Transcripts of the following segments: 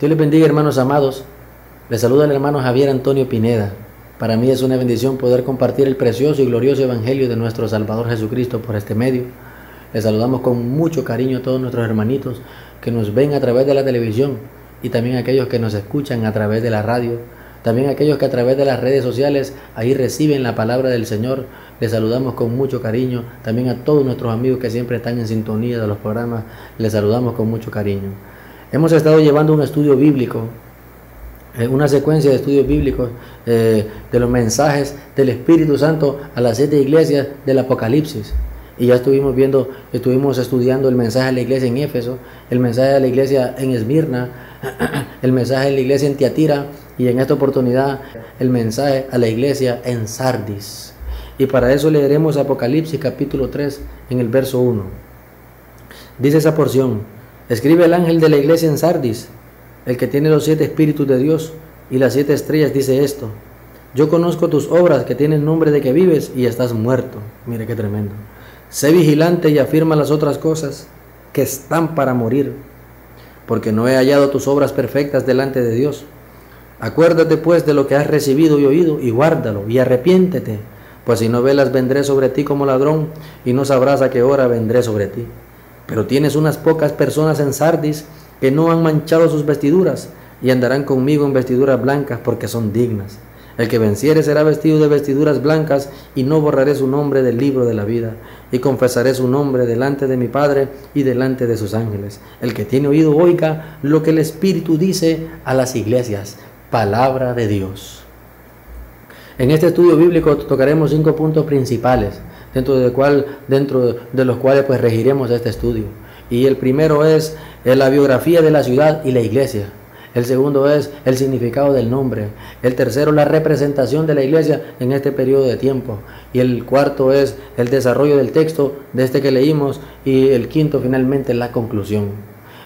Dios les bendiga, hermanos amados. Les saluda el hermano Javier Antonio Pineda. Para mí es una bendición poder compartir el precioso y glorioso evangelio de nuestro Salvador Jesucristo por este medio. Les saludamos con mucho cariño a todos nuestros hermanitos que nos ven a través de la televisión y también a aquellos que nos escuchan a través de la radio. También a aquellos que a través de las redes sociales ahí reciben la palabra del Señor. Les saludamos con mucho cariño. También a todos nuestros amigos que siempre están en sintonía de los programas, les saludamos con mucho cariño. Hemos estado llevando un estudio bíblico, una secuencia de estudios bíblicos de los mensajes del Espíritu Santo a las 7 iglesias del Apocalipsis. Y ya estuvimos estudiando el mensaje a la iglesia en Éfeso, el mensaje a la iglesia en Esmirna, el mensaje a la iglesia en Tiatira y en esta oportunidad el mensaje a la iglesia en Sardis. Y para eso leeremos Apocalipsis capítulo 3 en el verso 1. Dice esa porción: escribe el ángel de la iglesia en Sardis, el que tiene los 7 espíritus de Dios y las 7 estrellas, dice esto: yo conozco tus obras, que tienen nombre de que vives y estás muerto. Mire qué tremendo. Sé vigilante y afirma las otras cosas que están para morir, porque no he hallado tus obras perfectas delante de Dios. Acuérdate pues de lo que has recibido y oído, y guárdalo, y arrepiéntete, pues si no velas vendré sobre ti como ladrón, y no sabrás a qué hora vendré sobre ti. Pero tienes unas pocas personas en Sardis que no han manchado sus vestiduras, y andarán conmigo en vestiduras blancas, porque son dignas. El que venciere será vestido de vestiduras blancas, y no borraré su nombre del libro de la vida, y confesaré su nombre delante de mi Padre y delante de sus ángeles. El que tiene oído oiga lo que el Espíritu dice a las iglesias. Palabra de Dios. En este estudio bíblico tocaremos 5 puntos principales, dentro de los cuales pues regiremos este estudio. Y el primero es la biografía de la ciudad y la iglesia. El segundo es el significado del nombre. El tercero, la representación de la iglesia en este periodo de tiempo. Y el cuarto es el desarrollo del texto de este que leímos. Y el quinto, finalmente, la conclusión.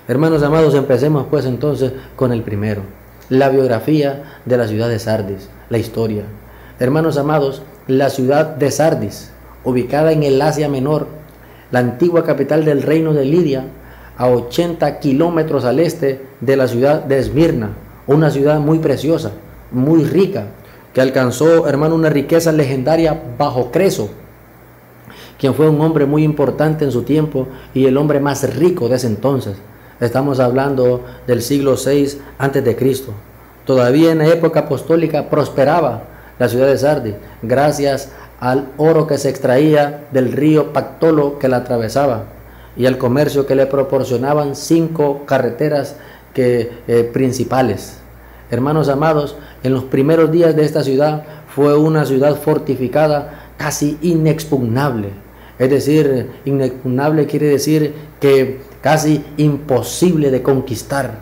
Hermanos amados, empecemos pues entonces con el primero. La biografía de la ciudad de Sardis, la historia. Hermanos amados, la ciudad de Sardis, ubicada en el Asia Menor, la antigua capital del reino de Lidia, a 80 kilómetros al este de la ciudad de Esmirna, una ciudad muy preciosa, muy rica, que alcanzó, hermano, una riqueza legendaria bajo Creso, quien fue un hombre muy importante en su tiempo y el hombre más rico de ese entonces. Estamos hablando del siglo VI a.C. Todavía en la época apostólica prosperaba la ciudad de Sardis, gracias al oro que se extraía del río Pactolo que la atravesaba, y al comercio que le proporcionaban 5 carreteras principales. Hermanos amados, en los primeros días de esta ciudad fue una ciudad fortificada casi inexpugnable. Es decir, inexpugnable quiere decir que casi imposible de conquistar.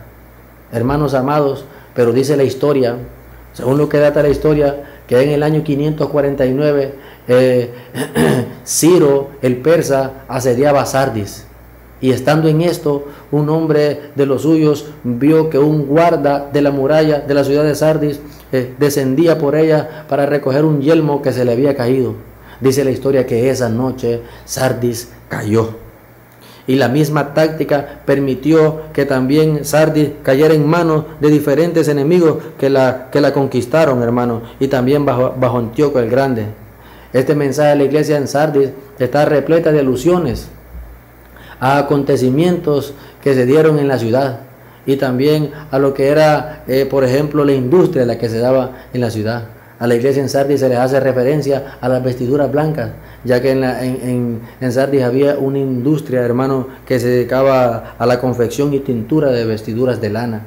Hermanos amados, pero dice la historia, según lo que data la historia, que en el año 549 Ciro el persa asediaba Sardis, y estando en esto un hombre de los suyos vio que un guarda de la muralla de la ciudad de Sardis descendía por ella para recoger un yelmo que se le había caído. Dice la historia que esa noche Sardis cayó, y la misma táctica permitió que también Sardis cayera en manos de diferentes enemigos que la conquistaron, hermano, y también bajo Antíoco el Grande. Este mensaje a la iglesia en Sardis está repleta de alusiones a acontecimientos que se dieron en la ciudad, y también a lo que era, por ejemplo, la industria la que se daba en la ciudad. A la iglesia en Sardis se les hace referencia a las vestiduras blancas, ya que en Sardis había una industria, hermano, que se dedicaba a la confección y tintura de vestiduras de lana.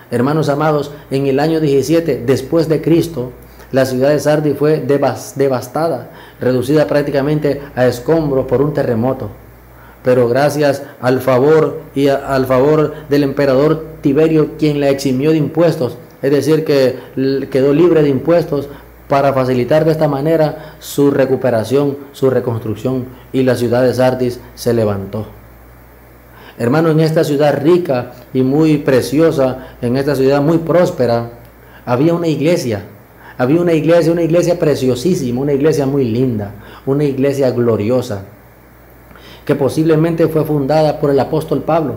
Hermanos amados, en el año 17 después de Cristo, la ciudad de Sardis fue devastada, reducida prácticamente a escombros por un terremoto. Pero gracias al favor del emperador Tiberio, quien la eximió de impuestos, es decir, que quedó libre de impuestos para facilitar de esta manera su recuperación, su reconstrucción, y la ciudad de Sardis se levantó. Hermano, en esta ciudad rica y muy preciosa, en esta ciudad muy próspera, había una iglesia preciosísima, una iglesia muy linda, una iglesia gloriosa, que posiblemente fue fundada por el apóstol Pablo.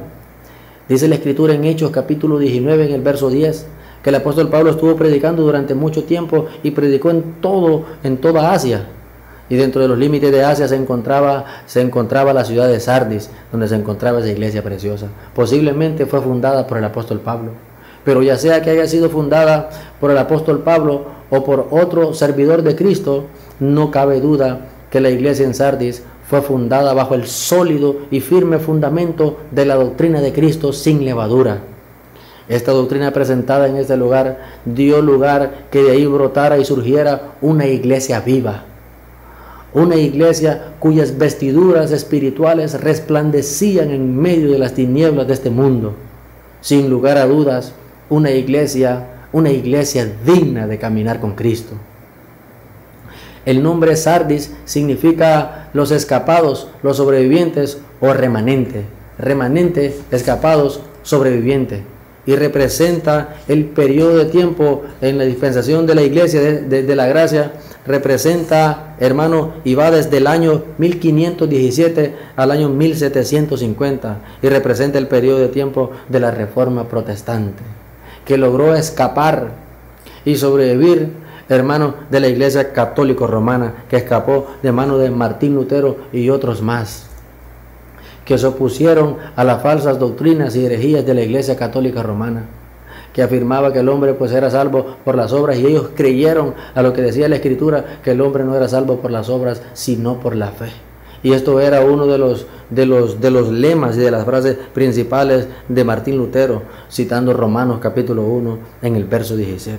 Dice la Escritura en Hechos capítulo 19 en el verso 10, que el apóstol Pablo estuvo predicando durante mucho tiempo y predicó en toda Asia. Y dentro de los límites de Asia se encontraba la ciudad de Sardis, donde se encontraba esa iglesia preciosa. Posiblemente fue fundada por el apóstol Pablo. Pero ya sea que haya sido fundada por el apóstol Pablo o por otro servidor de Cristo, no cabe duda que la iglesia en Sardis fue fundada bajo el sólido y firme fundamento de la doctrina de Cristo sin levadura. Esta doctrina presentada en este lugar dio lugar que de ahí brotara y surgiera una iglesia viva. Una iglesia cuyas vestiduras espirituales resplandecían en medio de las tinieblas de este mundo. Sin lugar a dudas, una iglesia digna de caminar con Cristo. El nombre Sardis significa los escapados, los sobrevivientes o remanente. Remanente, escapados, sobreviviente. Y representa el periodo de tiempo en la dispensación de la iglesia de la gracia. Representa, hermano, y va desde el año 1517 al año 1750. Y representa el periodo de tiempo de la Reforma Protestante, que logró escapar y sobrevivir, hermano, de la iglesia católico romana, que escapó de mano de Martín Lutero y otros más, que se opusieron a las falsas doctrinas y herejías de la iglesia católica romana, que afirmaba que el hombre pues era salvo por las obras, y ellos creyeron a lo que decía la Escritura, que el hombre no era salvo por las obras, sino por la fe. Y esto era uno de los lemas y de las frases principales de Martín Lutero, citando Romanos capítulo 1 en el verso 17.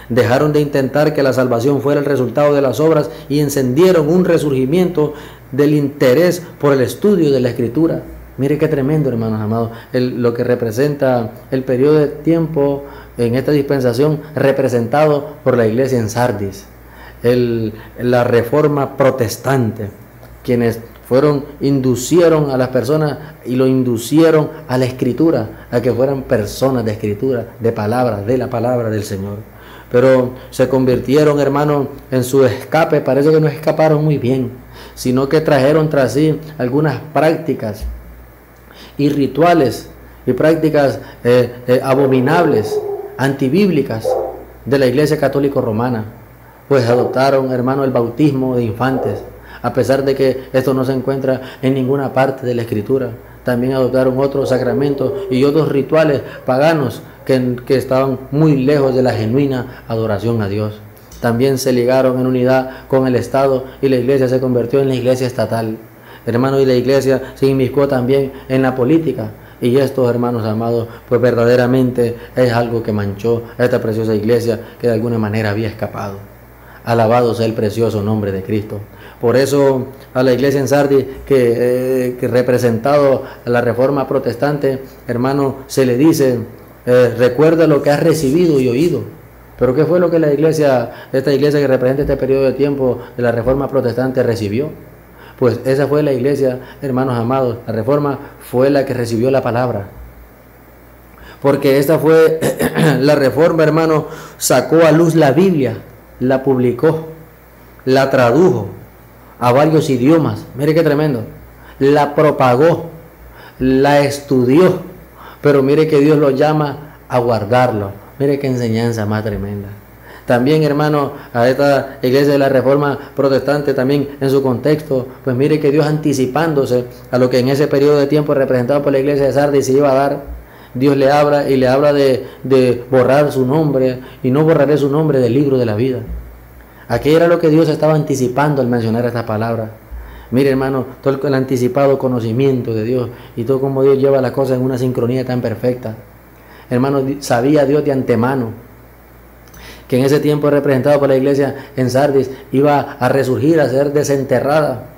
Dejaron de intentar que la salvación fuera el resultado de las obras y encendieron un resurgimiento del interés por el estudio de la Escritura. Mire qué tremendo, hermanos amados, lo que representa el periodo de tiempo en esta dispensación representado por la iglesia en Sardis, la Reforma Protestante, quienes inducieron a las personas y lo inducieron a la Escritura, a que fueran personas de Escritura, de la palabra del Señor. Pero se convirtieron, hermano, en su escape. Parece que no escaparon muy bien, sino que trajeron tras sí algunas prácticas y rituales y prácticas abominables, antibíblicas de la iglesia católica romana. Pues adoptaron, hermano, el bautismo de infantes, a pesar de que esto no se encuentra en ninguna parte de la Escritura. También adoptaron otros sacramentos y otros rituales paganos que estaban muy lejos de la genuina adoración a Dios. También se ligaron en unidad con el Estado y la iglesia se convirtió en la iglesia estatal. Hermanos, y la iglesia se inmiscuó también en la política. Y esto, hermanos amados, pues verdaderamente es algo que manchó a esta preciosa iglesia que de alguna manera había escapado. Alabado sea el precioso nombre de Cristo. Por eso a la iglesia en Sardis, que representado a la Reforma Protestante, hermano, se le dice, recuerda lo que has recibido y oído. Pero ¿qué fue lo que esta iglesia que representa este periodo de tiempo de la Reforma Protestante recibió? Pues esa fue la iglesia, hermanos amados, la Reforma fue la que recibió la palabra. Porque esta fue la Reforma, hermano, sacó a luz la Biblia, la publicó, la tradujo a varios idiomas. Mire qué tremendo. La propagó, la estudió, pero mire que Dios lo llama a guardarlo. Mire qué enseñanza más tremenda. También, hermano, a esta iglesia de la Reforma Protestante, también en su contexto, pues mire que Dios, anticipándose a lo que en ese periodo de tiempo representado por la iglesia de Sardis se iba a dar, Dios le habla de borrar su nombre, y no borraré su nombre del libro de la vida. Aquí era lo que Dios estaba anticipando al mencionar esta palabra. Mire, hermano, todo el anticipado conocimiento de Dios y todo como Dios lleva las cosas en una sincronía tan perfecta. Hermano, sabía Dios de antemano que en ese tiempo representado por la iglesia en Sardis iba a resurgir, a ser desenterrada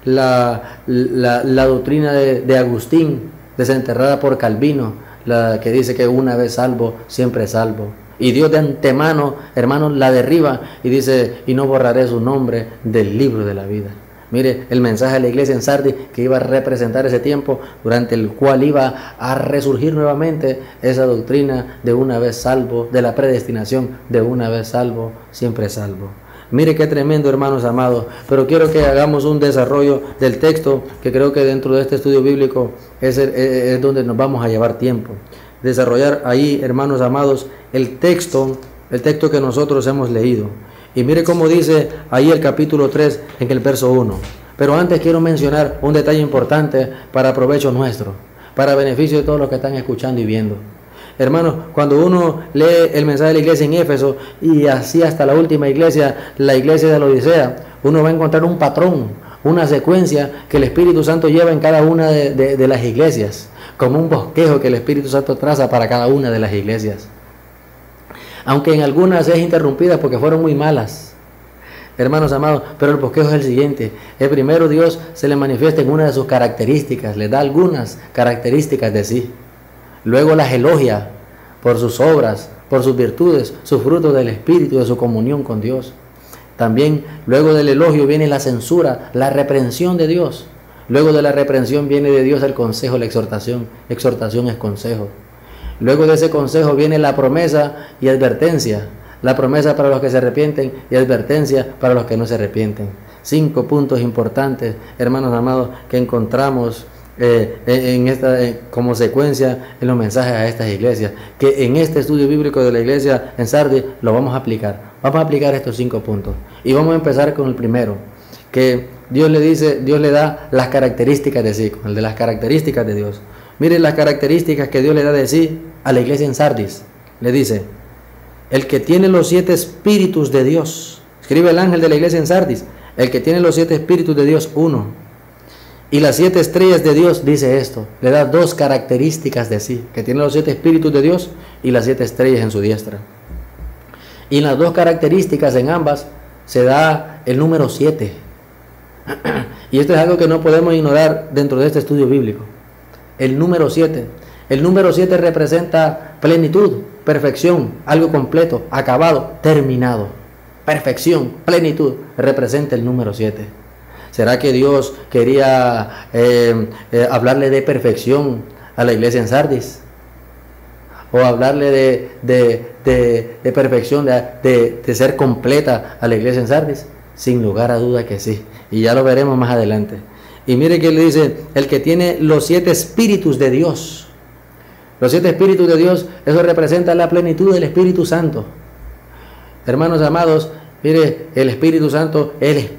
la doctrina de Agustín, desenterrada por Calvino, la que dice que una vez salvo, siempre salvo. Y Dios de antemano, hermanos, la derriba y dice, y no borraré su nombre del libro de la vida. Mire, el mensaje de la iglesia en Sardis que iba a representar ese tiempo durante el cual iba a resurgir nuevamente esa doctrina de una vez salvo, de la predestinación de una vez salvo, siempre salvo. Mire qué tremendo, hermanos amados. Pero quiero que hagamos un desarrollo del texto, que creo que dentro de este estudio bíblico es donde nos vamos a llevar tiempo. Desarrollar ahí, hermanos amados, el texto que nosotros hemos leído. Y mire cómo dice ahí el capítulo 3 en el verso 1. Pero antes quiero mencionar un detalle importante para provecho nuestro, para beneficio de todos los que están escuchando y viendo. Hermanos, cuando uno lee el mensaje de la iglesia en Éfeso y así hasta la última iglesia, la iglesia de la Odisea, uno va a encontrar un patrón, una secuencia que el Espíritu Santo lleva en cada una de las iglesias, como un bosquejo que el Espíritu Santo traza para cada una de las iglesias. Aunque en algunas es interrumpida porque fueron muy malas, hermanos amados, pero el bosquejo es el siguiente. El primero, Dios se le manifiesta en una de sus características, le da algunas características de sí. Luego las elogia por sus obras, por sus virtudes, sus frutos del Espíritu, de su comunión con Dios. También luego del elogio viene la censura, la reprensión de Dios. Luego de la reprensión viene de Dios el consejo, la exhortación. Exhortación es consejo. Luego de ese consejo viene la promesa y advertencia. La promesa para los que se arrepienten y advertencia para los que no se arrepienten. 5 puntos importantes, hermanos amados, que encontramos como secuencia en los mensajes a estas iglesias, que en este estudio bíblico de la iglesia en Sardis lo vamos a aplicar. Vamos a aplicar estos 5 puntos y vamos a empezar con el primero, que Dios le da las características de sí, el de las características de Dios. Miren las características que Dios le da de sí a la iglesia en Sardis. Le dice: el que tiene los 7 espíritus de Dios. Escribe el ángel de la iglesia en Sardis: el que tiene los 7 espíritus de Dios, 1. Y las 7 estrellas de Dios, dice esto, le da 2 características de sí, que tiene los 7 espíritus de Dios y las 7 estrellas en su diestra. Y en las 2 características en ambas se da el número 7. Y esto es algo que no podemos ignorar dentro de este estudio bíblico. El número 7. El número 7 representa plenitud, perfección, algo completo, acabado, terminado. Perfección, plenitud, representa el número 7. ¿Será que Dios quería hablarle de perfección a la iglesia en Sardis? ¿O hablarle de perfección, de ser completa a la iglesia en Sardis? Sin lugar a duda que sí. Y ya lo veremos más adelante. Y mire que le dice: el que tiene los 7 espíritus de Dios. Los 7 espíritus de Dios, eso representa la plenitud del Espíritu Santo. Hermanos amados, mire, el Espíritu Santo es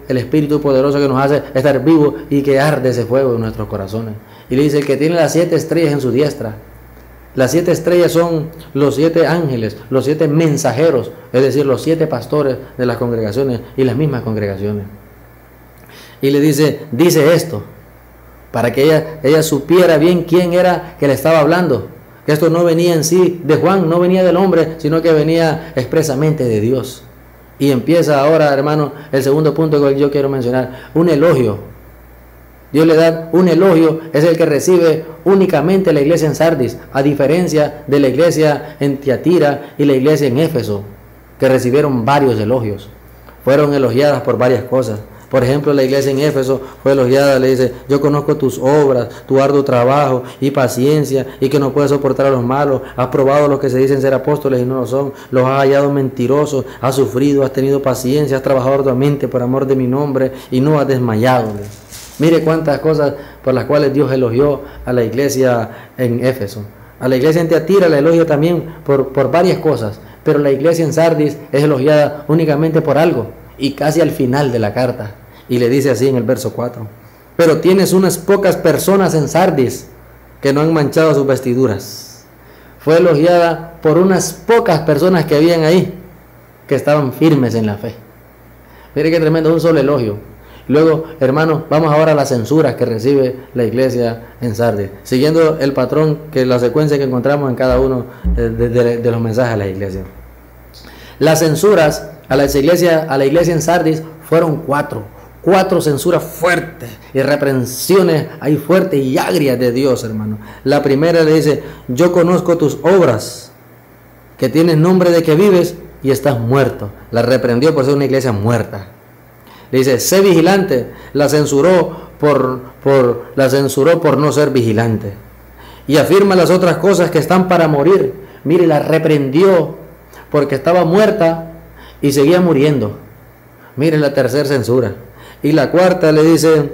el Espíritu poderoso que nos hace estar vivos y que arde ese fuego en nuestros corazones. Y le dice: el que tiene las 7 estrellas en su diestra. Las 7 estrellas son los 7 ángeles, los 7 mensajeros, es decir, los 7 pastores de las congregaciones y las mismas congregaciones. Y le dice esto, para que ella supiera bien quién era que le estaba hablando. Que esto no venía en sí de Juan, no venía del hombre, sino que venía expresamente de Dios. Y empieza ahora, hermano, el segundo punto que yo quiero mencionar, un elogio. Dios le da un elogio, es el que recibe únicamente la iglesia en Sardis, a diferencia de la iglesia en Tiatira y la iglesia en Éfeso, que recibieron varios elogios. Fueron elogiadas por varias cosas. Por ejemplo, la iglesia en Éfeso fue elogiada, le dice: yo conozco tus obras, tu arduo trabajo y paciencia, y que no puedes soportar a los malos. Has probado a los que se dicen ser apóstoles y no lo son. Los has hallado mentirosos, has sufrido, has tenido paciencia, has trabajado arduamente por amor de mi nombre y no has desmayado. Mire cuántas cosas por las cuales Dios elogió a la iglesia en Éfeso. A la iglesia en Tiatira la elogia también por varias cosas, pero la iglesia en Sardis es elogiada únicamente por algo, y casi al final de la carta. Y le dice así en el verso 4: pero tienes unas pocas personas en Sardis que no han manchado sus vestiduras. Fue elogiada por unas pocas personas que habían ahí, que estaban firmes en la fe. Mire qué tremendo, un solo elogio. Luego, hermanos, vamos ahora a las censuras que recibe la iglesia en Sardis, siguiendo el patrón, que la secuencia que encontramos en cada uno de los mensajes a la iglesia. Las censuras a la iglesia en Sardis fueron 4 censuras fuertes y reprensiones ahí fuertes y agrias de Dios, hermano. La primera le dice: yo conozco tus obras, que tienes nombre de que vives y estás muerto. La reprendió por ser una iglesia muerta. Le dice: sé vigilante. La censuró por no ser vigilante. Y afirma las otras cosas que están para morir. Mire, la reprendió porque estaba muerta y seguía muriendo. Mire la tercera censura. Y la cuarta le dice,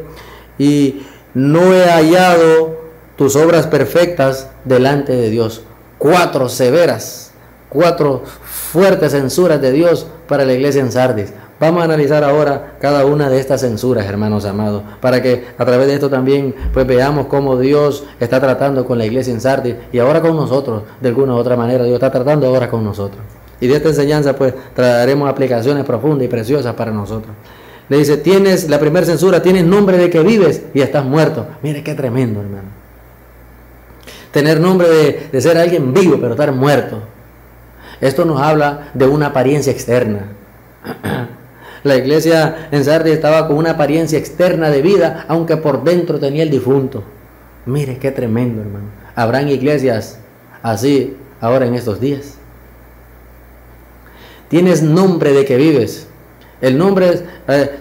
y no he hallado tus obras perfectas delante de Dios. 4 severas, 4 fuertes censuras de Dios para la iglesia en Sardis. Vamos a analizar ahora cada una de estas censuras, hermanos amados, para que a través de esto también pues veamos cómo Dios está tratando con la iglesia en Sardis y ahora con nosotros, de alguna u otra manera Dios está tratando ahora con nosotros. Y de esta enseñanza pues traeremos aplicaciones profundas y preciosas para nosotros. Le dice, tienes, la primera censura, tienes nombre de que vives y estás muerto. Mire qué tremendo, hermano. Tener nombre de ser alguien vivo, pero estar muerto. Esto nos habla de una apariencia externa. La iglesia en Sardis estaba con una apariencia externa de vida, aunque por dentro tenía el difunto. Mire qué tremendo, hermano. Habrán iglesias así ahora en estos días. Tienes nombre de que vives. El nombre,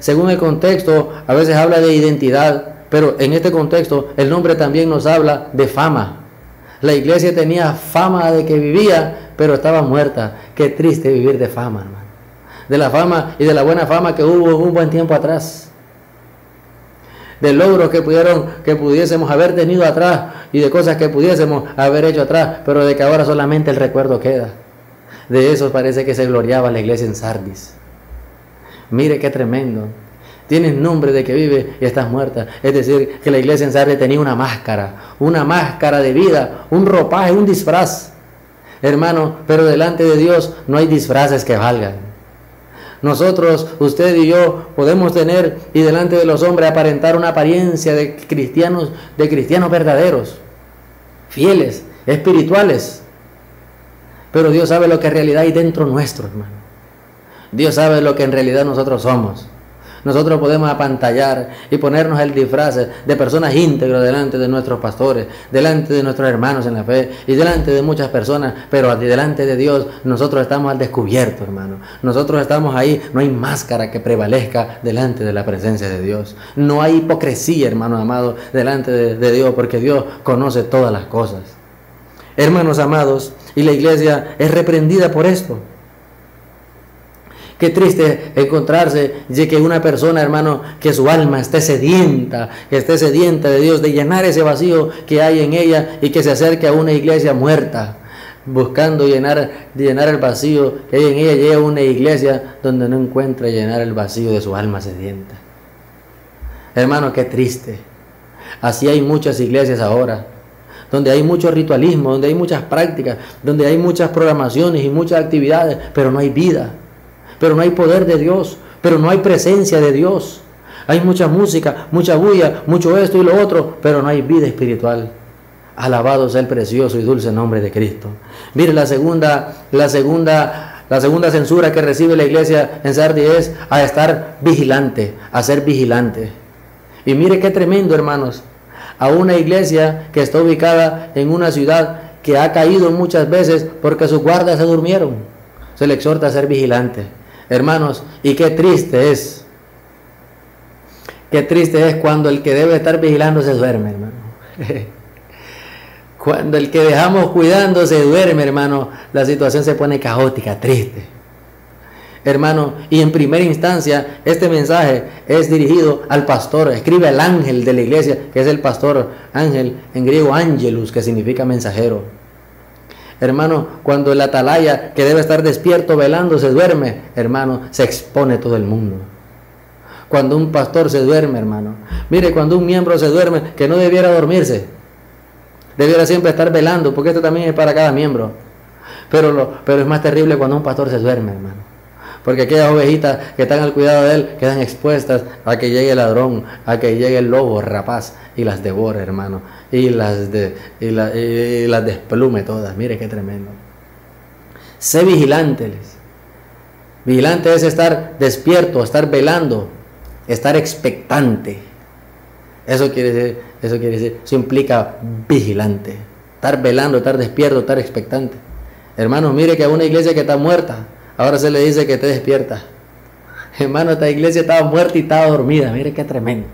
según el contexto, a veces habla de identidad, pero en este contexto el nombre también nos habla de fama. La iglesia tenía fama de que vivía, pero estaba muerta. Qué triste vivir de fama, hermano. De la fama y de la buena fama que hubo un buen tiempo atrás. De logros que pudiésemos haber tenido atrás y de cosas que pudiésemos haber hecho atrás, pero de que ahora solamente el recuerdo queda. De eso parece que se gloriaba la iglesia en Sardis. Mire qué tremendo. Tienes nombre de que vive y estás muerta. Es decir, que la iglesia en Sardis tenía una máscara de vida, un ropaje, un disfraz. Hermano, pero delante de Dios no hay disfraces que valgan. Nosotros, usted y yo, podemos tener y delante de los hombres aparentar una apariencia de cristianos verdaderos, fieles, espirituales. Pero Dios sabe lo que en realidad hay dentro nuestro, hermano. Dios sabe lo que en realidad nosotros somos. Nosotros podemos apantallar y ponernos el disfraz de personas íntegras delante de nuestros pastores, delante de nuestros hermanos en la fe y delante de muchas personas, pero delante de Dios nosotros estamos al descubierto, hermano. Nosotros estamos ahí, no hay máscara que prevalezca delante de la presencia de Dios. No hay hipocresía, hermano amado, delante de Dios, porque Dios conoce todas las cosas. Hermanos amados, y la iglesia es reprendida por esto. Qué triste encontrarse de que una persona, hermano, que su alma esté sedienta de Dios, de llenar ese vacío que hay en ella y que se acerque a una iglesia muerta, buscando llenar el vacío que hay en ella, llega a una iglesia donde no encuentra llenar el vacío de su alma sedienta. Hermano, qué triste. Así hay muchas iglesias ahora, donde hay mucho ritualismo, donde hay muchas prácticas, donde hay muchas programaciones y muchas actividades, pero no hay vida. Pero no hay poder de Dios, pero no hay presencia de Dios. Hay mucha música, mucha bulla, mucho esto y lo otro, pero no hay vida espiritual. Alabado sea el precioso y dulce nombre de Cristo. Mire, la segunda censura que recibe la iglesia en Sardis es a estar vigilante, a ser vigilante. Y mire qué tremendo, hermanos, a una iglesia que está ubicada en una ciudad que ha caído muchas veces porque sus guardas se durmieron. Se le exhorta a ser vigilante. Hermanos, y qué triste es cuando el que debe estar vigilando se duerme, hermano. Cuando el que dejamos cuidando se duerme, hermano, la situación se pone caótica, triste. Hermano, y en primera instancia, este mensaje es dirigido al pastor, escribe al ángel de la iglesia, que es el pastor ángel, en griego angelus, que significa mensajero. Hermano, cuando el atalaya que debe estar despierto velando se duerme, hermano, se expone todo el mundo. Cuando un pastor se duerme, hermano, mire, cuando un miembro se duerme, que no debiera dormirse, debiera siempre estar velando, porque esto también es para cada miembro. Pero es más terrible cuando un pastor se duerme, hermano, porque aquellas ovejitas que están al cuidado de él quedan expuestas a que llegue el ladrón, a que llegue el lobo rapaz y las devore, hermano, y las desplume todas. Mire qué tremendo. Sé vigilante. Vigilante es estar despierto, estar velando, estar expectante. Eso quiere decir, eso implica vigilante. Estar velando, estar despierto, estar expectante. Hermano, mire que a una iglesia que está muerta, ahora se le dice que esté despierta. Hermano, esta iglesia estaba muerta y estaba dormida. Mire qué tremendo.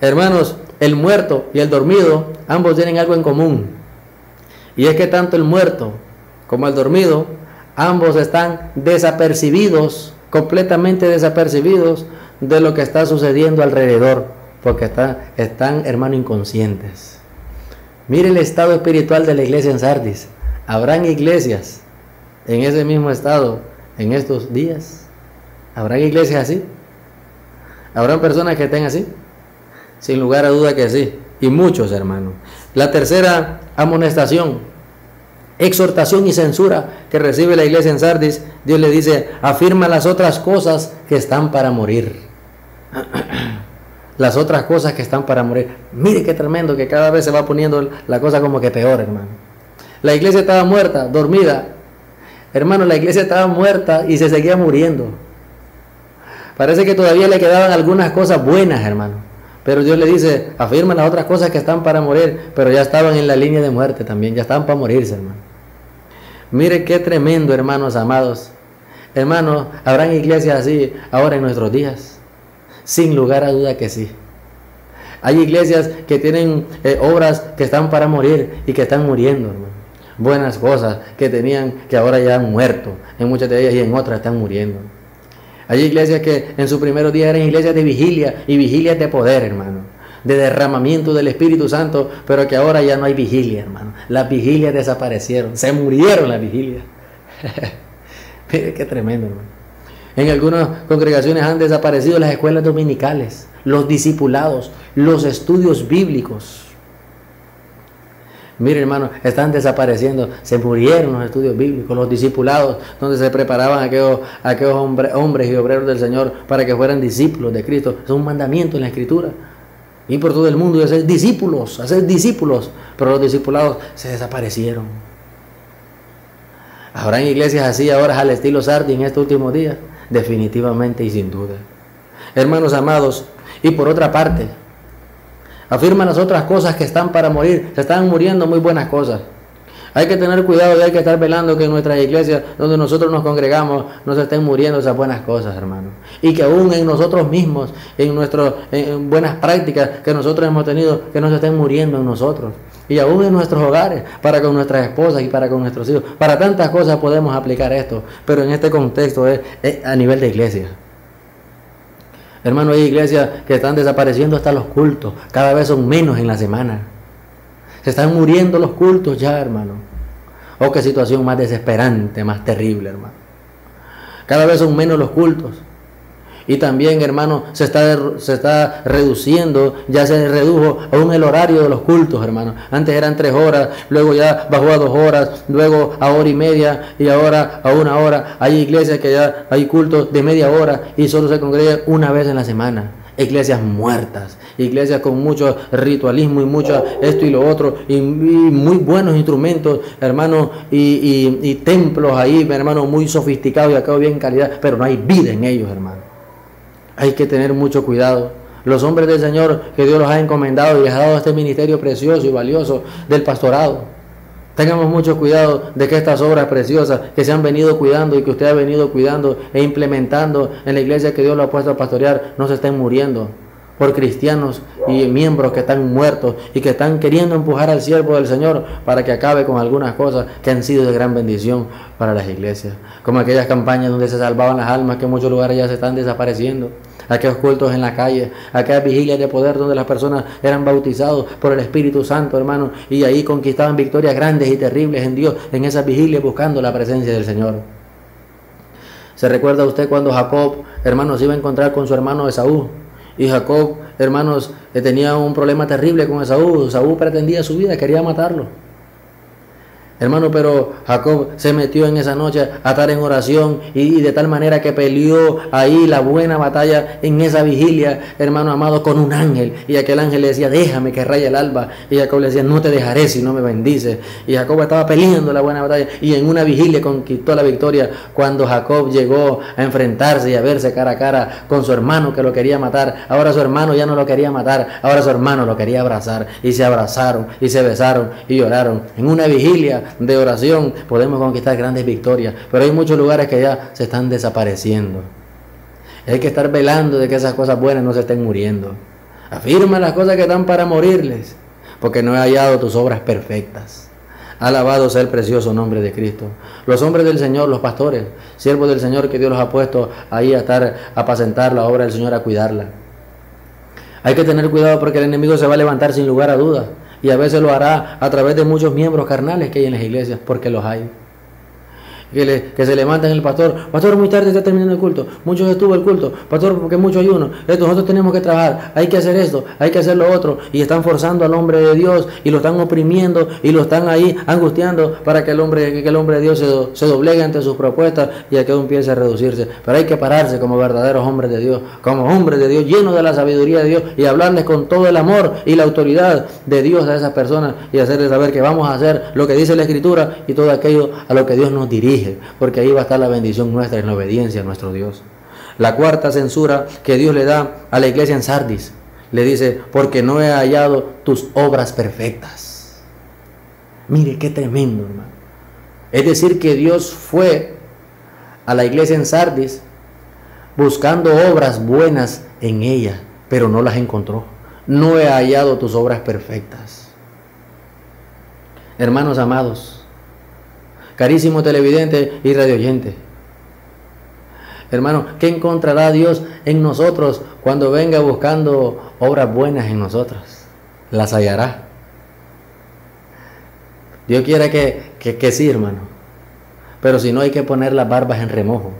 Hermanos, el muerto y el dormido, ambos tienen algo en común. Y es que tanto el muerto como el dormido Ambos están desapercibidos, completamente desapercibidos de lo que está sucediendo alrededor, porque están, hermano, inconscientes. Mire el estado espiritual de la iglesia en Sardis. ¿Habrán iglesias en ese mismo estado en estos días? ¿Habrán iglesias así? ¿Habrán personas que estén así? Sin lugar a duda que sí. Y muchos, hermanos. La tercera amonestación, exhortación y censura que recibe la iglesia en Sardis, Dios le dice: afirma las otras cosas que están para morir. Las otras cosas que están para morir. Mire qué tremendo, que cada vez se va poniendo la cosa como que peor, hermano. La iglesia estaba muerta, dormida. Hermano, la iglesia estaba muerta y se seguía muriendo. Parece que todavía le quedaban algunas cosas buenas, hermano. Pero Dios le dice: afirma las otras cosas que están para morir. Pero ya estaban en la línea de muerte también. Ya estaban para morirse, hermano. Mire qué tremendo, hermanos amados. Hermanos, ¿habrán iglesias así ahora en nuestros días? Sin lugar a duda que sí. Hay iglesias que tienen obras que están para morir y que están muriendo, hermano. Buenas cosas que tenían, que ahora ya han muerto. En muchas de ellas y en otras están muriendo. Hay iglesias que en sus primeros días eran iglesias de vigilia y vigilias de poder, hermano, de derramamiento del Espíritu Santo, pero que ahora ya no hay vigilia, hermano. Las vigilias desaparecieron, se murieron las vigilias. Mire qué tremendo, hermano. En algunas congregaciones han desaparecido las escuelas dominicales, los discipulados, los estudios bíblicos. Mire, hermano, están desapareciendo, se murieron los estudios bíblicos, los discipulados, donde se preparaban aquellos hombres y obreros del Señor para que fueran discípulos de Cristo. Es un mandamiento en la Escritura. Y por todo el mundo y hacer discípulos, pero los discipulados se desaparecieron. ¿Habrán iglesias así ahora al estilo Sardis en estos últimos días? Definitivamente y sin duda. Hermanos amados, y por otra parte, afirman las otras cosas que están para morir. Se están muriendo muy buenas cosas. Hay que tener cuidado y hay que estar velando que en nuestras iglesias donde nosotros nos congregamos no se estén muriendo esas buenas cosas, hermano. Y que aún en nosotros mismos, en buenas prácticas que nosotros hemos tenido, que no se estén muriendo en nosotros. Y aún en nuestros hogares, para con nuestras esposas y para con nuestros hijos. Para tantas cosas podemos aplicar esto, pero en este contexto es a nivel de iglesia. Hermano, hay iglesias que están desapareciendo hasta los cultos. Cada vez son menos en la semana. Se están muriendo los cultos ya, hermano. Oh, qué situación más desesperante, más terrible, hermano. Cada vez son menos los cultos. Y también, hermano, se está reduciendo, ya se redujo aún el horario de los cultos, hermano. Antes eran 3 horas, luego ya bajó a 2 horas, luego a 1:30 y ahora a 1 hora. Hay iglesias que ya hay cultos de media hora y solo se congregan una vez en la semana. Iglesias muertas, iglesias con mucho ritualismo y mucho esto y lo otro, y muy buenos instrumentos, hermano, y templos ahí, hermano, muy sofisticados y acá bien calidad, pero no hay vida en ellos, hermano. Hay que tener mucho cuidado. Los hombres del Señor que Dios los ha encomendado y les ha dado este ministerio precioso y valioso del pastorado. Tengamos mucho cuidado de que estas obras preciosas que se han venido cuidando y que usted ha venido cuidando e implementando en la iglesia que Dios lo ha puesto a pastorear no se estén muriendo por cristianos y miembros que están muertos y que están queriendo empujar al siervo del Señor para que acabe con algunas cosas que han sido de gran bendición para las iglesias, como aquellas campañas donde se salvaban las almas que en muchos lugares ya se están desapareciendo, aquellos cultos en la calle, aquellas vigilias de poder donde las personas eran bautizados por el Espíritu Santo, hermano, y ahí conquistaban victorias grandes y terribles en Dios, en esas vigilias buscando la presencia del Señor. ¿Se recuerda usted cuando Jacob, hermanos, se iba a encontrar con su hermano Esaú? Y Jacob, hermanos, tenía un problema terrible con Esaú. Esaú pretendía su vida, quería matarlo. Hermano, pero Jacob se metió en esa noche a estar en oración y de tal manera que peleó ahí la buena batalla en esa vigilia, hermano amado, con un ángel. Y aquel ángel le decía: déjame que raye el alba. Y Jacob le decía: no te dejaré si no me bendices. Y Jacob estaba peleando la buena batalla y en una vigilia conquistó la victoria cuando Jacob llegó a enfrentarse y a verse cara a cara con su hermano que lo quería matar. Ahora su hermano ya no lo quería matar, ahora su hermano lo quería abrazar. Y se abrazaron y se besaron y lloraron. En una vigilia de oración podemos conquistar grandes victorias, pero hay muchos lugares que ya se están desapareciendo. Hay que estar velando de que esas cosas buenas no se estén muriendo. Afirma las cosas que están para morirles, porque no he hallado tus obras perfectas. Alabado sea el precioso nombre de Cristo. Los hombres del Señor, los pastores, siervos del Señor que Dios los ha puesto ahí a estar, a apacentar la obra del Señor, a cuidarla. Hay que tener cuidado porque el enemigo se va a levantar sin lugar a dudas. Y a veces lo hará a través de muchos miembros carnales que hay en las iglesias, porque los hay. Que se levantan el pastor, muy tarde está terminando el culto, muchos estuvo el culto, pastor, porque mucho ayuno, nosotros tenemos que trabajar, hay que hacer esto, hay que hacer lo otro, y están forzando al hombre de Dios, y lo están oprimiendo, y lo están ahí angustiando, para que el hombre de Dios se doblegue ante sus propuestas, y a que empiece a reducirse. Pero hay que pararse como verdaderos hombres de Dios, llenos de la sabiduría de Dios, y hablarles con todo el amor y la autoridad de Dios a esas personas, y hacerles saber que vamos a hacer lo que dice la Escritura, y todo aquello a lo que Dios nos dirige, porque ahí va a estar la bendición nuestra en la obediencia a nuestro Dios. La cuarta censura que Dios le da a la iglesia en Sardis, le dice, porque no he hallado tus obras perfectas. Mire qué tremendo, hermano. Es decir, que Dios fue a la iglesia en Sardis buscando obras buenas en ella, pero no las encontró. No he hallado tus obras perfectas. Hermanos amados, carísimo televidente y radioyente, hermano, ¿qué encontrará Dios en nosotros cuando venga buscando obras buenas en nosotros? Las hallará. Dios quiere que sí, hermano, pero si no, hay que poner las barbas en remojo,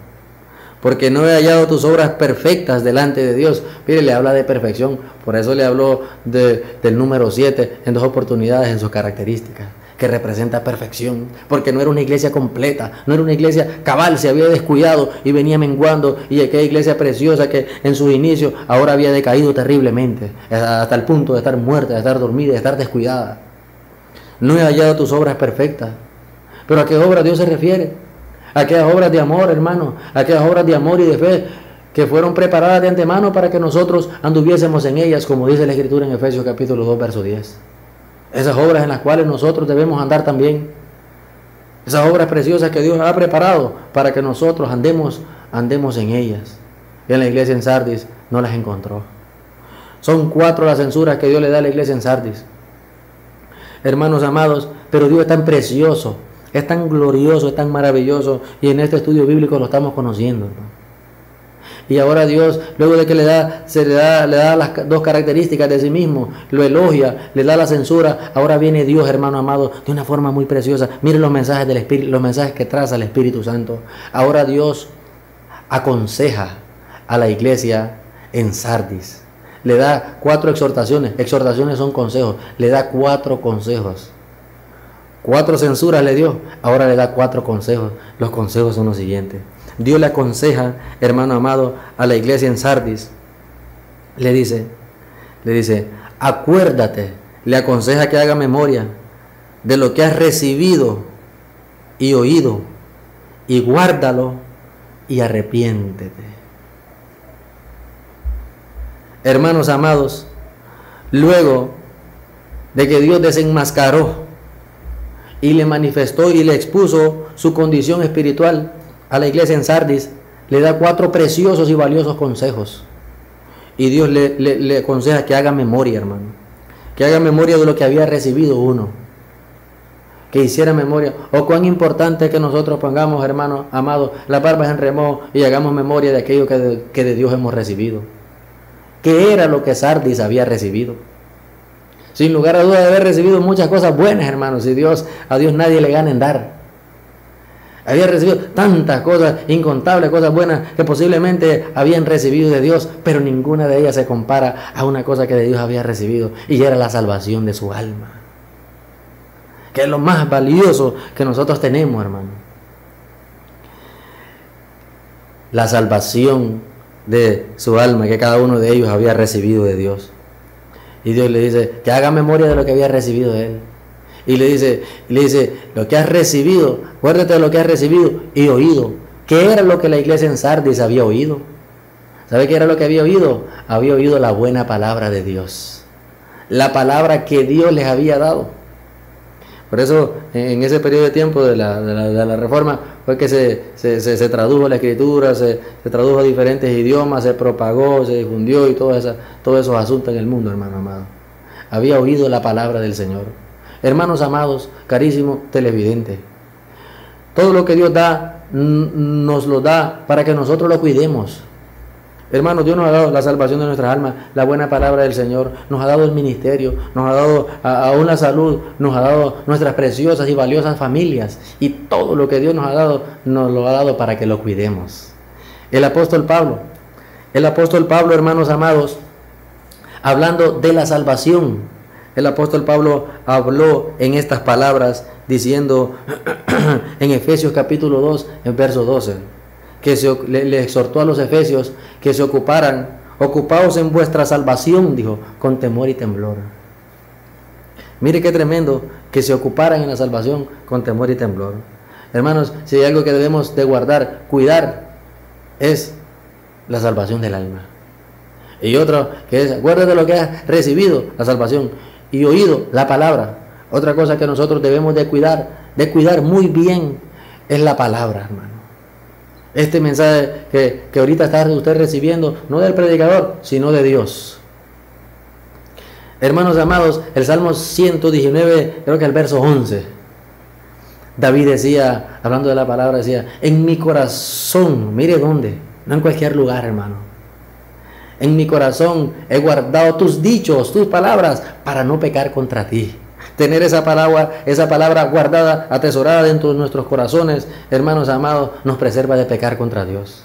porque no he hallado tus obras perfectas delante de Dios. Mire, le habla de perfección, por eso le habló del número 7 en 2 oportunidades en sus características, que representa perfección, porque no era una iglesia completa, no era una iglesia cabal, se había descuidado y venía menguando, y aquella iglesia preciosa que en sus inicios ahora había decaído terriblemente, hasta el punto de estar muerta, de estar dormida, de estar descuidada. No he hallado tus obras perfectas. ¿Pero a qué obras Dios se refiere? A aquellas obras de amor, hermano, a aquellas obras de amor y de fe que fueron preparadas de antemano para que nosotros anduviésemos en ellas, como dice la Escritura en Efesios capítulo 2, verso 10. Esas obras en las cuales nosotros debemos andar también. Esas obras preciosas que Dios ha preparado para que nosotros andemos en ellas. Y en la iglesia en Sardis no las encontró. Son 4 las censuras que Dios le da a la iglesia en Sardis. Hermanos amados, pero Dios es tan precioso, es tan glorioso, es tan maravilloso, y en este estudio bíblico lo estamos conociendo, ¿no? Y ahora Dios, luego de que le da las 2 características de sí mismo, lo elogia, le da la censura, ahora viene Dios, hermano amado, de una forma muy preciosa. Miren los mensajes del Espíritu, los mensajes que traza el Espíritu Santo. Ahora Dios aconseja a la iglesia en Sardis. Le da 4 exhortaciones. Exhortaciones son consejos. Le da 4 consejos. 4 censuras le dio, ahora le da 4 consejos. Los consejos son los siguientes. Dios le aconseja, hermano amado, a la iglesia en Sardis. Le dice, acuérdate, le aconseja que haga memoria de lo que has recibido y oído, y guárdalo y arrepiéntete. Hermanos amados, luego de que Dios desenmascaró y le manifestó y le expuso su condición espiritual a la iglesia en Sardis, le da 4 preciosos y valiosos consejos. Y Dios le aconseja que haga memoria, hermano. Que haga memoria de lo que había recibido uno. Que hiciera memoria. O cuán importante es que nosotros pongamos, hermano amado, las barbas en remojo y hagamos memoria de aquello que de Dios hemos recibido. ¿Qué era lo que Sardis había recibido? Sin lugar a dudas de haber recibido muchas cosas buenas, hermanos. Y a Dios nadie le gana en dar. Había recibido tantas cosas, incontables cosas buenas que posiblemente habían recibido de Dios, pero ninguna de ellas se compara a una cosa que de Dios había recibido, y era la salvación de su alma, que es lo más valioso que nosotros tenemos, hermano. La salvación de su alma que cada uno de ellos había recibido de Dios. Y Dios le dice que haga memoria de lo que había recibido de él. Y le dice, lo que has recibido, acuérdate de lo que has recibido y oído. ¿Qué era lo que la iglesia en Sardis había oído? ¿Sabe qué era lo que había oído? Había oído la buena palabra de Dios. La palabra que Dios les había dado. Por eso, en ese periodo de tiempo de la Reforma, fue que se tradujo la Escritura, se tradujo a diferentes idiomas, se propagó, se difundió y todos esos asuntos en el mundo, hermano amado. Había oído la palabra del Señor. Hermanos amados, carísimo televidente, todo lo que Dios da, nos lo da para que nosotros lo cuidemos. Hermanos, Dios nos ha dado la salvación de nuestras almas, la buena palabra del Señor, nos ha dado el ministerio, nos ha dado aún la salud, nos ha dado nuestras preciosas y valiosas familias, y todo lo que Dios nos lo ha dado para que lo cuidemos. El apóstol Pablo, hermanos amados, hablando de la salvación, el apóstol Pablo habló en estas palabras diciendo en Efesios capítulo 2, en verso 12, que le exhortó a los efesios que se ocupaos en vuestra salvación, dijo, con temor y temblor. Mire qué tremendo, que se ocuparan en la salvación con temor y temblor. Hermanos, si hay algo que debemos de guardar, cuidar, es la salvación del alma. Y otro que es, acuérdate de lo que has recibido, la salvación, y oído, la palabra. Otra cosa que nosotros debemos de cuidar muy bien, es la palabra, hermano. Este mensaje que ahorita está usted recibiendo, no del predicador, sino de Dios. Hermanos amados, el Salmo 119, creo que el verso 11, David decía, hablando de la palabra, decía, en mi corazón, mire dónde, no en cualquier lugar, hermano, en mi corazón he guardado tus dichos, tus palabras, para no pecar contra ti. Tener esa palabra guardada, atesorada dentro de nuestros corazones, hermanos amados, nos preserva de pecar contra Dios.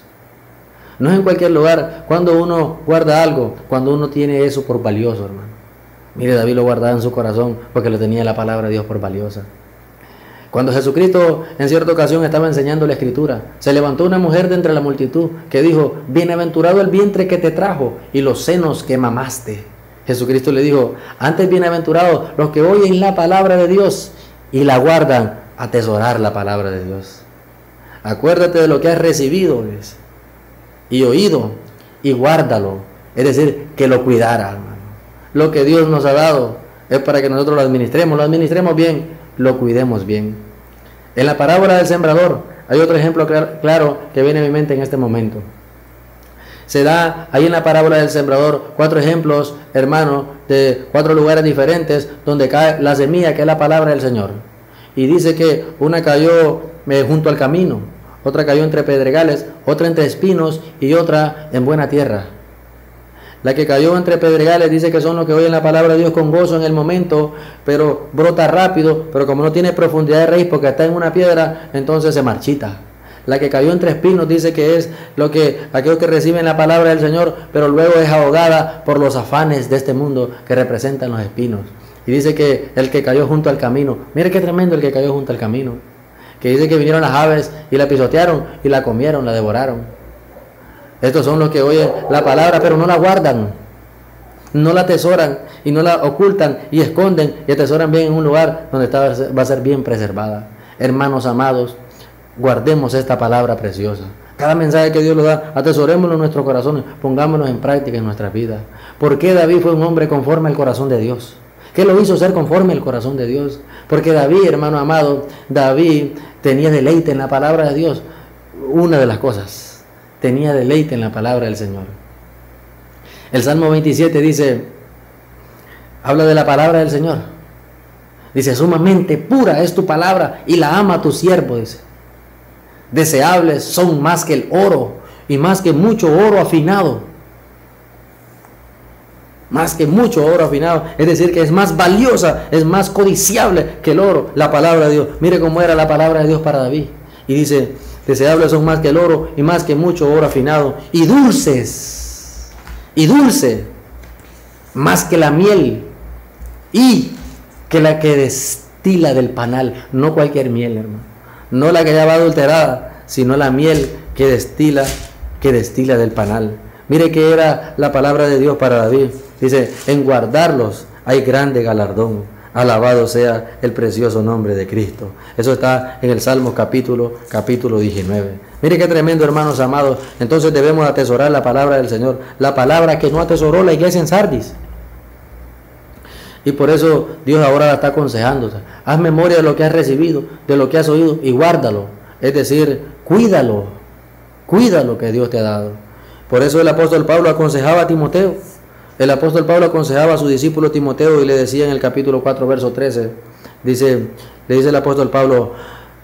No es en cualquier lugar, cuando uno guarda algo, cuando uno tiene eso por valioso, hermano. Mire, David lo guardaba en su corazón porque lo tenía la palabra de Dios por valiosa. Cuando Jesucristo en cierta ocasión estaba enseñando la Escritura, se levantó una mujer de entre la multitud que dijo, bienaventurado el vientre que te trajo y los senos que mamaste. Jesucristo le dijo, antes bienaventurados los que oyen la palabra de Dios y la guardan, atesorar la palabra de Dios. Acuérdate de lo que has recibido y oído y guárdalo, es decir, que lo cuidara, hermano. Lo que Dios nos ha dado es para que nosotros lo administremos bien, lo cuidemos bien. En la parábola del sembrador hay otro ejemplo claro que viene a mi mente en este momento. Se da ahí en la parábola del sembrador 4 ejemplos, hermano, de 4 lugares diferentes donde cae la semilla, que es la palabra del Señor. Y dice que una cayó junto al camino, otra cayó entre pedregales, otra entre espinos y otra en buena tierra. La que cayó entre pedregales dice que son los que oyen la palabra de Dios con gozo en el momento, pero brota rápido, pero como no tiene profundidad de raíz porque está en una piedra, entonces se marchita. La que cayó entre espinos dice que es aquellos que reciben la palabra del Señor, pero luego es ahogada por los afanes de este mundo que representan los espinos. Y dice que el que cayó junto al camino, mire qué tremendo el que cayó junto al camino, que dice que vinieron las aves y la pisotearon y la comieron, la devoraron. Estos son los que oyen la palabra, pero no la guardan, no la atesoran y no la ocultan y esconden y atesoran bien en un lugar donde va a ser bien preservada. Hermanos amados, guardemos esta palabra preciosa. Cada mensaje que Dios nos da, atesorémoslo en nuestros corazones, pongámonos en práctica en nuestras vidas. ¿Por qué David fue un hombre conforme al corazón de Dios? ¿Qué lo hizo ser conforme al corazón de Dios? Porque David, hermano amado, David tenía deleite en la palabra de Dios. Una de las cosas, tenía deleite en la palabra del Señor. El Salmo 27 dice, habla de la palabra del Señor. Dice, sumamente pura es tu palabra y la ama tu siervo, dice. Deseables son más que el oro y más que mucho oro afinado. Más que mucho oro afinado, es decir, que es más valiosa, es más codiciable que el oro, la palabra de Dios. Mire cómo era la palabra de Dios para David. Y dice, deseables son más que el oro y más que mucho oro afinado. Y dulce, más que la miel y que la que destila del panal. No cualquier miel, hermano. No la que ya va adulterada, sino la miel que destila del panal. Mire que era la palabra de Dios para David. Dice, en guardarlos hay grande galardón. Alabado sea el precioso nombre de Cristo. Eso está en el Salmo capítulo 19. Mire qué tremendo, hermanos amados. Entonces debemos atesorar la palabra del Señor. La palabra que no atesoró la iglesia en Sardis. Y por eso Dios ahora la está aconsejando. Haz memoria de lo que has recibido, de lo que has oído y guárdalo. Es decir, cuídalo que Dios te ha dado. Por eso el apóstol Pablo aconsejaba a Timoteo. El apóstol Pablo aconsejaba a su discípulo Timoteo y le decía en el capítulo 4, verso 13, le dice el apóstol Pablo,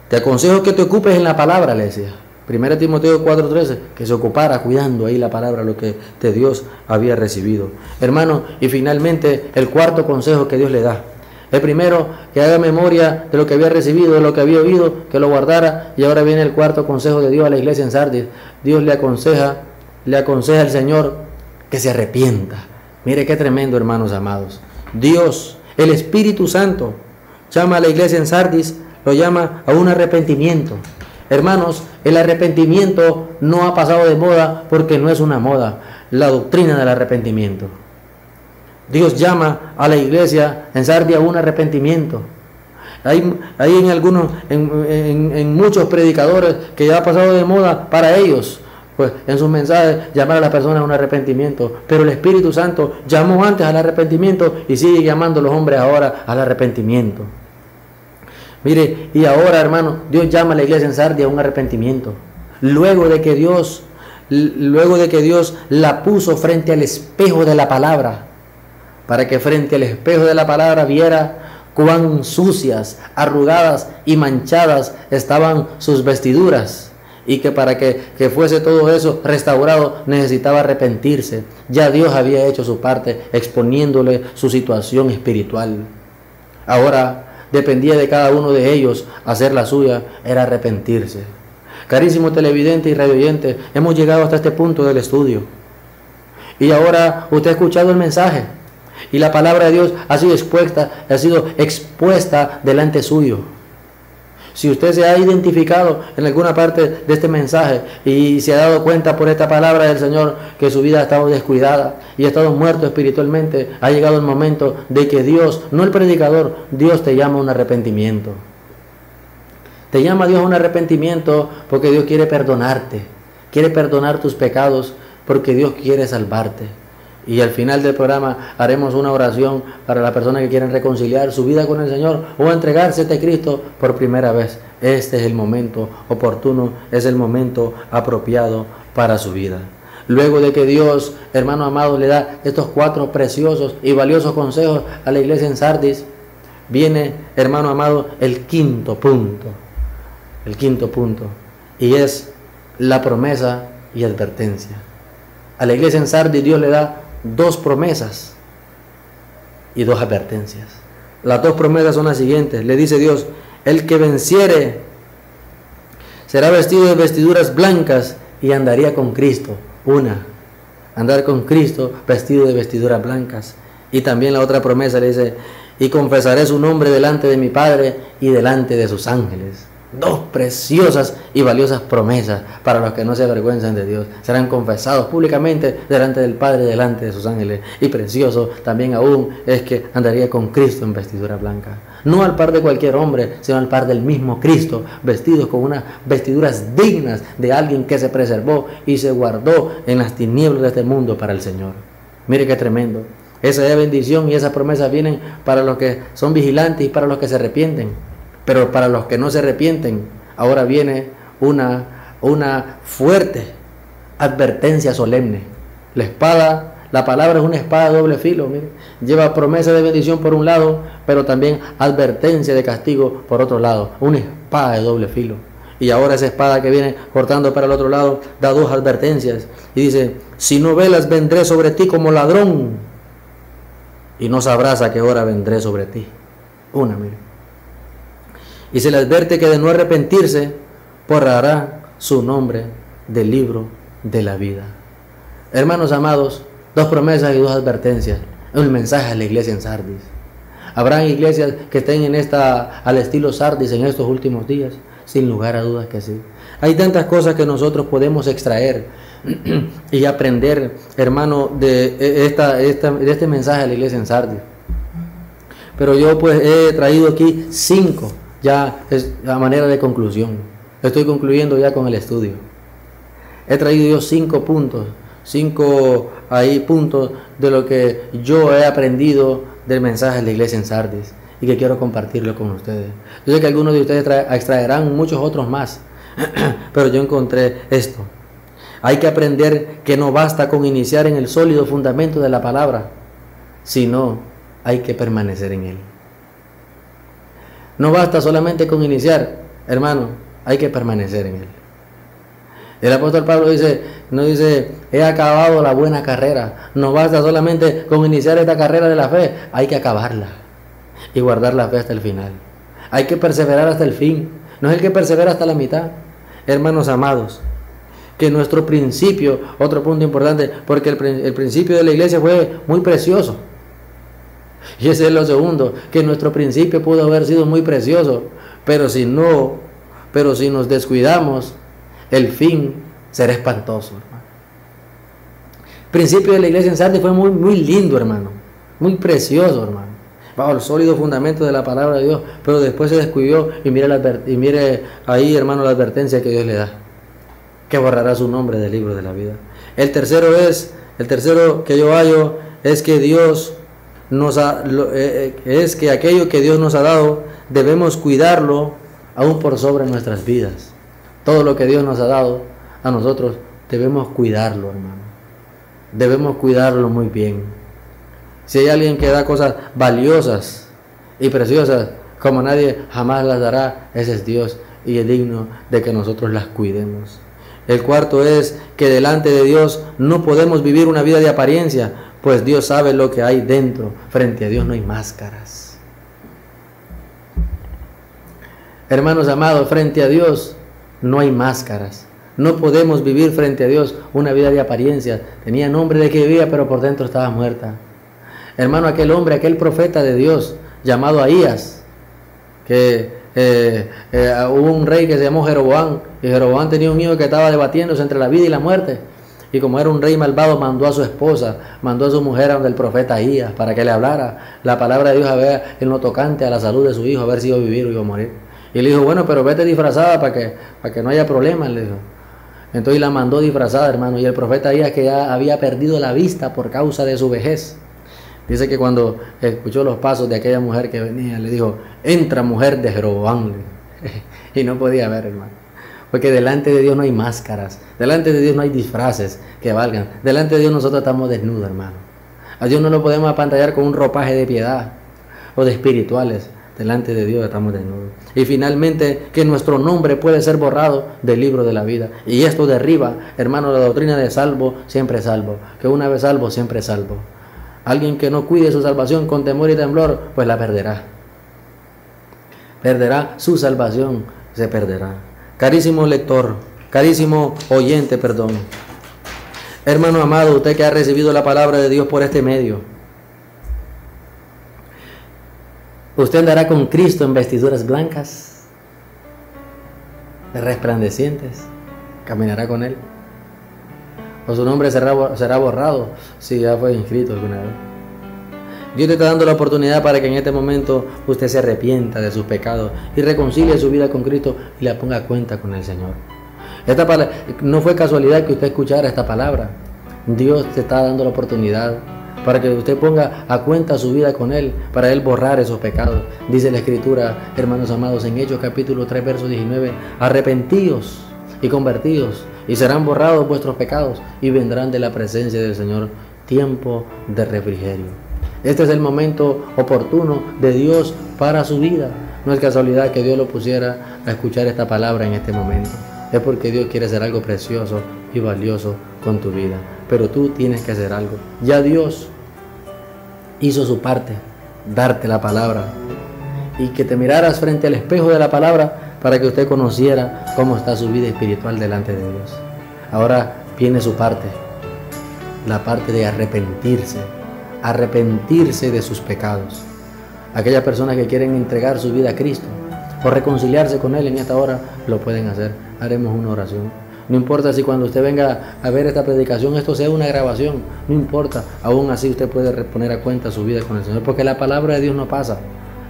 te aconsejo que te ocupes en la palabra, le decía. 1 Timoteo 4:13, que se ocupara cuidando ahí la palabra, lo que de Dios había recibido. Hermano, y finalmente el cuarto consejo que Dios le da. El primero, que haga memoria de lo que había recibido, de lo que había oído, que lo guardara. Y ahora viene el cuarto consejo de Dios a la iglesia en Sardis. Dios le aconseja al Señor que se arrepienta. Mire qué tremendo, hermanos amados. Dios, el Espíritu Santo, llama a la iglesia en Sardis, lo llama a un arrepentimiento. Hermanos, el arrepentimiento no ha pasado de moda porque no es una moda. La doctrina del arrepentimiento. Dios llama a la iglesia en Sardis a un arrepentimiento. Hay en muchos predicadores que ya ha pasado de moda para ellos, pues en sus mensajes llamar a las personas a un arrepentimiento. Pero el Espíritu Santo llamó antes al arrepentimiento y sigue llamando a los hombres ahora al arrepentimiento. Mire, y ahora, hermano, Dios llama a la iglesia en Sardis a un arrepentimiento. Luego de que Dios la puso frente al espejo de la palabra, para que frente al espejo de la palabra viera cuán sucias, arrugadas y manchadas estaban sus vestiduras, y que para que fuese todo eso restaurado necesitaba arrepentirse. Ya Dios había hecho su parte exponiéndole su situación espiritual. Ahora dependía de cada uno de ellos hacer la suya, era arrepentirse. Carísimo televidente y radioyente, hemos llegado hasta este punto del estudio. Y ahora usted ha escuchado el mensaje. Y la palabra de Dios ha sido expuesta delante suyo. Si usted se ha identificado en alguna parte de este mensaje y se ha dado cuenta por esta palabra del Señor que su vida ha estado descuidada y ha estado muerto espiritualmente, ha llegado el momento de que Dios, no el predicador, Dios te llama a un arrepentimiento. Te llama a Dios a un arrepentimiento porque Dios quiere perdonarte, quiere perdonar tus pecados, porque Dios quiere salvarte. Y al final del programa haremos una oración para las personas que quieren reconciliar su vida con el Señor o entregarse a Cristo por primera vez. Este es el momento oportuno, es el momento apropiado para su vida. Luego de que Dios, hermano amado, le da estos 4 preciosos y valiosos consejos a la iglesia en Sardis, viene, hermano amado, el quinto punto. El quinto punto. Y es la promesa y advertencia. A la iglesia en Sardis Dios le da 2 promesas y 2 advertencias. Las 2 promesas son las siguientes. Le dice Dios: el que venciere será vestido de vestiduras blancas y andaría con Cristo. Andar con Cristo vestido de vestiduras blancas. Y también la otra promesa le dice: y confesaré su nombre delante de mi Padre y delante de sus ángeles. 2 preciosas y valiosas promesas para los que no se avergüenzan de Dios. Serán confesados públicamente delante del Padre y delante de sus ángeles. Y precioso también aún es que andaría con Cristo en vestidura blanca. No al par de cualquier hombre, sino al par del mismo Cristo, vestidos con unas vestiduras dignas de alguien que se preservó y se guardó en las tinieblas de este mundo para el Señor. Mire qué tremendo. Esa es bendición y esas promesas vienen para los que son vigilantes y para los que se arrepienten. Pero para los que no se arrepienten, ahora viene una fuerte advertencia solemne. La palabra es una espada de doble filo. Mire, lleva promesa de bendición por un lado, pero también advertencia de castigo por otro lado. Una espada de doble filo. Y ahora esa espada que viene cortando para el otro lado da 2 advertencias. Y dice: si no velas, vendré sobre ti como ladrón, y no sabrás a qué hora vendré sobre ti. Mire. Y se le advierte que de no arrepentirse, borrará su nombre del libro de la vida. Hermanos amados, 2 promesas y 2 advertencias. Un mensaje a la iglesia en Sardis. ¿Habrán iglesias que estén al estilo Sardis en estos últimos días? Sin lugar a dudas que sí. Hay tantas cosas que nosotros podemos extraer y aprender, hermano, de este mensaje a la iglesia en Sardis. Pero yo pues he traído aquí 5. Ya es a manera de conclusión. Estoy concluyendo ya con el estudio. He traído yo 5 puntos. 5 puntos de lo que yo he aprendido del mensaje de la iglesia en Sardis y que quiero compartirlo con ustedes. Yo sé que algunos de ustedes extraerán muchos otros más, pero yo encontré esto. Hay que aprender que no basta con iniciar en el sólido fundamento de la palabra, sino hay que permanecer en él. No basta solamente con iniciar, hermano, hay que permanecer en él. El apóstol Pablo no dice, he acabado la buena carrera. No basta solamente con iniciar esta carrera de la fe, hay que acabarla y guardar la fe hasta el final. Hay que perseverar hasta el fin, no es el que persevera hasta la mitad. Hermanos amados, que nuestro principio, otro punto importante, porque el principio de la iglesia fue muy precioso. Y ese es lo segundo, que nuestro principio pudo haber sido muy precioso, pero si nos descuidamos, el fin será espantoso, hermano. El principio de la iglesia en Sardis fue muy, muy lindo, hermano, muy precioso, hermano, bajo el sólido fundamento de la palabra de Dios, pero después se descuidó y mire ahí, hermano, la advertencia que Dios le da, que borrará su nombre del libro de la vida. El tercero que yo hallo es que es que aquello que Dios nos ha dado debemos cuidarlo aún por sobre nuestras vidas. Todo lo que Dios nos ha dado a nosotros debemos cuidarlo, hermano. Debemos cuidarlo muy bien. Si hay alguien que da cosas valiosas y preciosas como nadie jamás las dará, ese es Dios y es digno de que nosotros las cuidemos. El cuarto es que delante de Dios no podemos vivir una vida de apariencia, pues Dios sabe lo que hay dentro. Frente a Dios no hay máscaras. Hermanos amados, frente a Dios no hay máscaras. No podemos vivir frente a Dios una vida de apariencia. Tenía nombre de que vivía, pero por dentro estaba muerta. Hermano, aquel profeta de Dios llamado Ahías, que hubo un rey que se llamó Jeroboam, y Jeroboam tenía un hijo que estaba debatiéndose entre la vida y la muerte. Y como era un rey malvado, mandó a su esposa, mandó a su mujer a donde el profeta Ahías para que le hablara la palabra de Dios a ver en lo tocante a la salud de su hijo, a ver si iba a vivir o iba a morir. Y le dijo, bueno, pero vete disfrazada para que no haya problemas, le dijo. Entonces la mandó disfrazada, hermano, y el profeta Ahías, que ya había perdido la vista por causa de su vejez, dice que cuando escuchó los pasos de aquella mujer que venía, le dijo, entra mujer de Jeroboam, y no podía ver, hermano. Porque delante de Dios no hay máscaras, delante de Dios no hay disfraces que valgan, delante de Dios nosotros estamos desnudos, hermano. A Dios no lo podemos apantallar con un ropaje de piedad o de espirituales, delante de Dios estamos desnudos. Y finalmente, que nuestro nombre puede ser borrado del libro de la vida. Y esto derriba, hermano, la doctrina de salvo, siempre salvo, que una vez salvo, siempre salvo. Alguien que no cuide su salvación con temor y temblor, pues la perderá. Perderá su salvación, se perderá. Carísimo lector, carísimo oyente, perdón. Hermano amado, usted que ha recibido la palabra de Dios por este medio, usted andará con Cristo en vestiduras blancas, resplandecientes, caminará con Él. O su nombre será borrado si ya fue inscrito alguna vez. Dios te está dando la oportunidad para que en este momento usted se arrepienta de sus pecados y reconcilie su vida con Cristo y la ponga a cuenta con el Señor. No fue casualidad que usted escuchara esta palabra. Dios te está dando la oportunidad para que usted ponga a cuenta su vida con Él, para Él borrar esos pecados. Dice la Escritura, hermanos amados, en Hechos capítulo 3, verso 19, arrepentíos y convertíos, y serán borrados vuestros pecados, y vendrán de la presencia del Señor tiempo de refrigerio. Este es el momento oportuno de Dios para su vida. No es casualidad que Dios lo pusiera a escuchar esta palabra en este momento. Es porque Dios quiere hacer algo precioso y valioso con tu vida. Pero tú tienes que hacer algo. Ya Dios hizo su parte, darte la palabra. Y que te miraras frente al espejo de la palabra para que usted conociera cómo está su vida espiritual delante de Dios. Ahora viene su parte, la parte de arrepentirse de sus pecados. Aquellas personas que quieren entregar su vida a Cristo o reconciliarse con Él en esta hora, lo pueden hacer. Haremos una oración. No importa si cuando usted venga a ver esta predicación esto sea una grabación, no importa, aún así usted puede poner a cuenta su vida con el Señor, porque la palabra de Dios no pasa.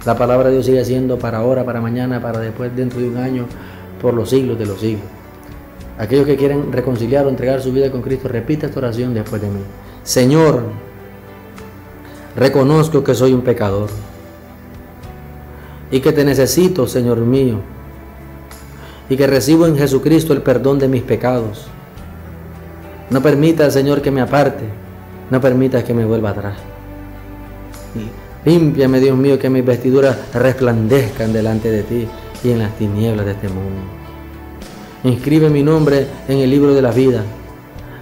La palabra de Dios sigue siendo para ahora, para mañana, para después, dentro de un año, por los siglos de los siglos. Aquellos que quieren reconciliar o entregar su vida con Cristo, repita esta oración después de mí. Señor, reconozco que soy un pecador y que te necesito, Señor mío, y que recibo en Jesucristo el perdón de mis pecados. No permitas, Señor, que me aparte, no permitas que me vuelva atrás. Límpiame, Dios mío, que mis vestiduras resplandezcan delante de ti y en las tinieblas de este mundo. Inscribe mi nombre en el libro de la vida.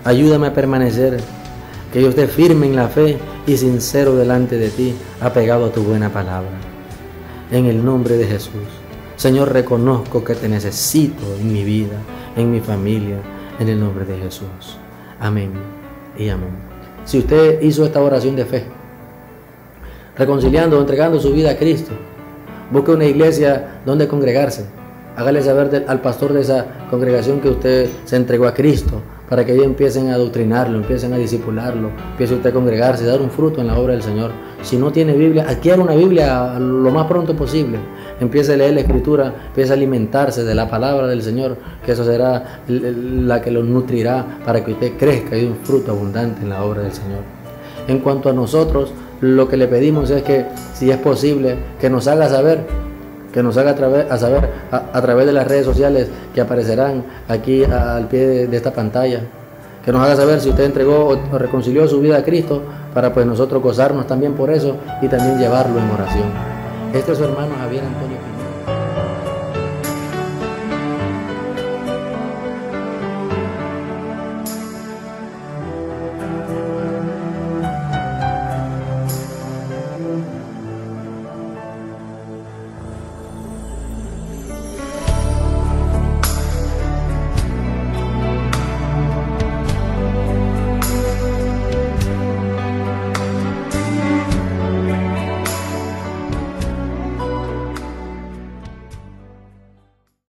Ayúdame a permanecer, que yo esté firme en la fe y sincero delante de ti, apegado a tu buena palabra. En el nombre de Jesús. Señor, reconozco que te necesito en mi vida, en mi familia, en el nombre de Jesús. Amén y amén. Si usted hizo esta oración de fe, reconciliando, entregando su vida a Cristo, busque una iglesia donde congregarse. Hágale saber al pastor de esa congregación que usted se entregó a Cristo, para que ellos empiecen a adoctrinarlo, empiecen a discipularlo, empiece usted a congregarse, a dar un fruto en la obra del Señor. Si no tiene Biblia, adquiera una Biblia lo más pronto posible. Empiece a leer la Escritura, empiece a alimentarse de la palabra del Señor, que eso será la que lo nutrirá para que usted crezca y dé un fruto abundante en la obra del Señor. En cuanto a nosotros, lo que le pedimos es que, si es posible, que nos haga saber, a través de las redes sociales que aparecerán aquí al pie de esta pantalla, que nos haga saber si usted entregó o reconcilió su vida a Cristo, para pues nosotros gozarnos también por eso y también llevarlo en oración. Este es su hermano Javier Antonio Pineda.